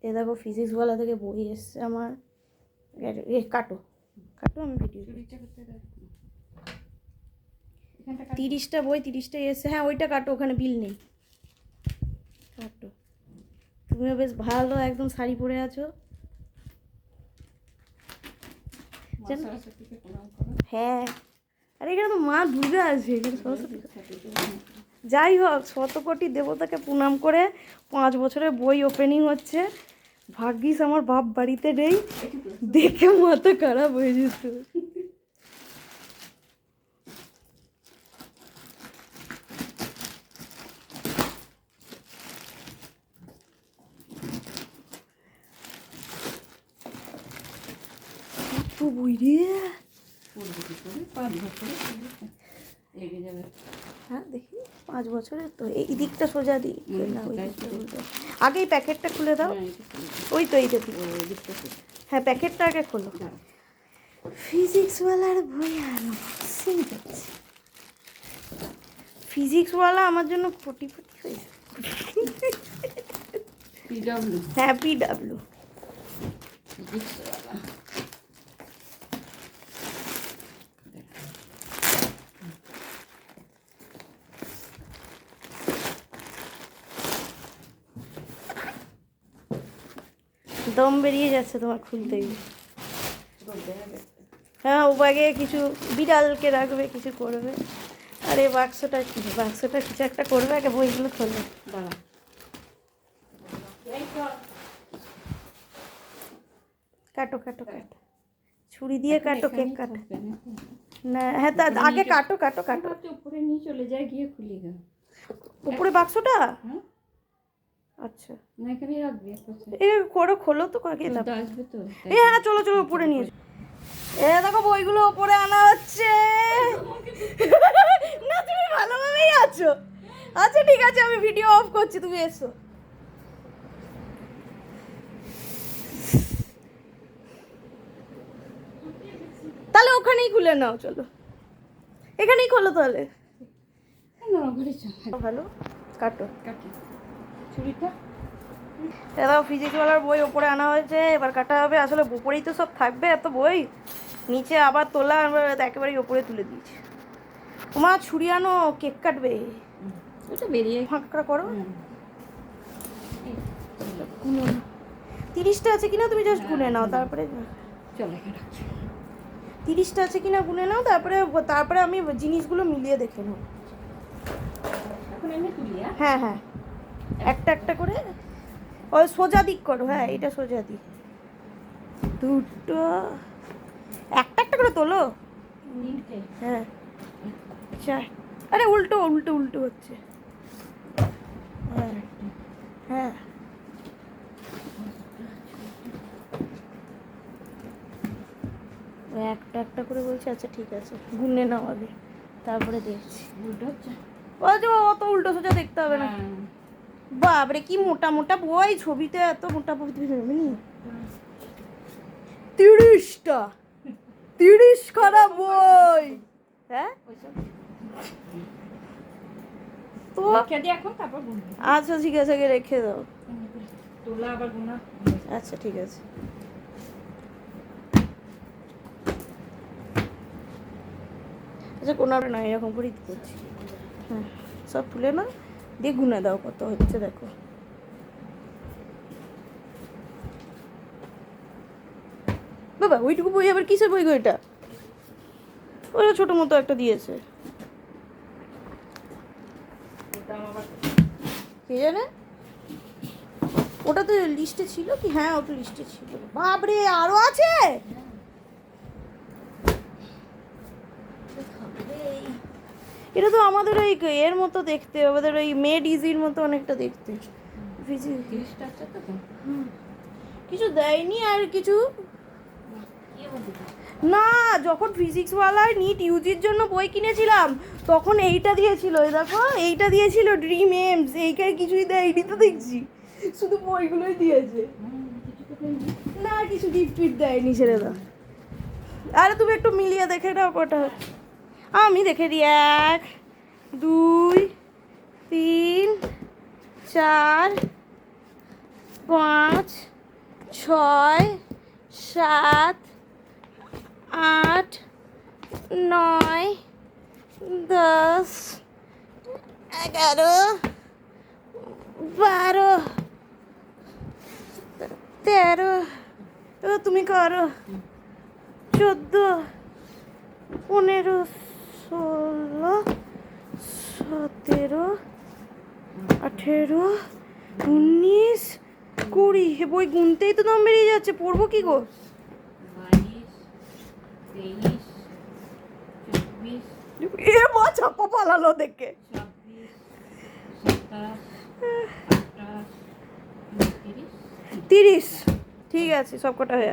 এ দেখো ফিজিক্সওয়ালা থেকে বই এসছে আমার। কাটো কাটো, আমি ভিডিও 30টা বই 30টা এসছে। হ্যাঁ ওইটা কাটো, ওখানে বিল নেই। কাটো, তুমিও বেশ ভালো একদম শাড়ি পরে আছো। হ্যাঁ, আরে এখানে তো মা দুর্গা আছে, যাই হোক 100 কোটি দেবতাকে প্রণাম করে 5 বছরের বই ওপেনিং হচ্ছে। ভাগ্যিস আমার বাপ বাড়িতে নেই, দেখে মাথা খারাপ হয়ে যেত। তো বই রে, হ্যাঁ দেখি 5 বছরের তো। এই দিকটা সোজা দিই না, ওই দিকটা উল্টো। আগে এই প্যাকেটটা খুলে দাও। ওই তো এইটা দিক, হ্যাঁ প্যাকেটটা আগে খোলো। ফিজিক্সওয়ালার বই আনবক্সিং করছি। ফিজিক্সওয়ালা আমার জন্য ফটি হয়েছে। হ্যাঁ পিডাব্লিউ। দম বেরিয়ে যাচ্ছে তোমার খুলতে গিয়ে। হ্যাঁ ও ব্যাগে কিছু বিড়ালকে রাখবে, কিছু করবে। আরে বাক্সটা কি, বাক্সটা কিছু একটা করবে, আগে বইগুলো খোলে। দাঁড়া, কাটো কাটো কাটো, ছুরি দিয়ে কাটো, কেক কাটো না। হ্যাঁ তা আগে কাটো কাটো কাটো, উপরে নিয়ে চলে যায়, গিয়ে খুলি গা উপরে বাক্সটা। আচ্ছা না এখানে রাখবি, এ করো, খোলো তো আগে, আসবে তো। হ্যাঁ চলো চলো উপরে নিয়ে। এ দেখো বইগুলো উপরে আনা হচ্ছে। না তুমি ভালোভাবেই আছো। আচ্ছা ঠিক আছে, আমি ভিডিও অফ করছি, তুমি এসো। তাহলে ওখানেই খুলে নাও, চলো এখানেই খোলো তাহলে। ভালো কাটো ছুরিটা। দাদা ফিজিক্সওয়ালার বই ওপরে আনা হয়েছে, এবার কাটা হবে। আসলে উপরেই তো সব থাকবে, এত বই নিচে আবার তোলা, আমরা একেবারেই ওপরে তুলে দিয়েছি। তোমার ছুরি আনো, কেক কাটবে। ওটা বেরিয়ে ফাঁকা করো। 30টা আছে কিনা তুমি জাস্ট গুনে নাও, তারপরে চল এখানে 30টা আছে কিনা গুনে নাও, তারপরে আমি জিনিসগুলো মিলিয়ে দেখে নেব। হ্যাঁ হ্যাঁ একটা একটা করে ওই সোজা দিক করো। হ্যাঁ এটা সোজা দিক, দুটো একটা একটা করে তোলো। হ্যাঁ চার, আরে উল্টো উল্টো উল্টো হচ্ছে। হ্যাঁ হ্যাঁ একটা একটা করে বলছি। আচ্ছা ঠিক আছে, গুনে নাও আগে, তারপরে দেখছি। উল্টো হচ্ছে, অত উল্টো সোজা দেখতে হবে না। বাপরে কি মোটা মোটা বই, ছবিতে এত মোটা বই তুমি দেবে নি। 30টা 30 খানা বই। হ্যাঁ তো আচ্ছা ঠিক আছে, আগে রেখে দাও। আচ্ছা ঠিক আছে। আচ্ছা কোনো না, এরকম করেই করছি। হ্যাঁ সব তুলে না দিয়ে গুনে দাও কত হচ্ছে দেখো। বাবা ওইটুকু বই আবার কিসের বই গো এটা? ওটা ছোটো মতো একটা দিয়েছে, কে জানে। ওটা তো লিস্টে ছিল কি? হ্যাঁ ওটা লিস্টে ছিল। বাপরে আরো আছে। এটা তো আমাদের ওই এর মতো দেখতে, আমাদের ওই মেড ইজির মতো অনেকটা দেখতে। কিছু দেয়নি আর কিছু না। যখন ফিজিক্সওয়ালায় নিট ইউজির জন্য বই কিনেছিলাম তখন এইটা দিয়েছিল। এই দেখো এইটা দিয়েছিল, ড্রিম এমস। এইখানে কিছুই দেয়নি তো দেখছি, শুধু বইগুলোই দিয়েছে। না কিছু গিফট টিফট দেয়নি, ছেড়ে দাও। আরে তুমি একটু মিলিয়ে দেখে নাও কটা হচ্ছে। আমি দেখে দিই 1 2 3 4 5 6 7 8 9 10 11 12 13 তুমি করো 14 15 16 17 18 19 20 বই গুনতেই তো দাম বেরিয়ে যাচ্ছে, পড়বো কি গো? 22 23 24 এ মা চাপা পালালো দেখে। 30 ঠিক আছে, সব কটা হয়ে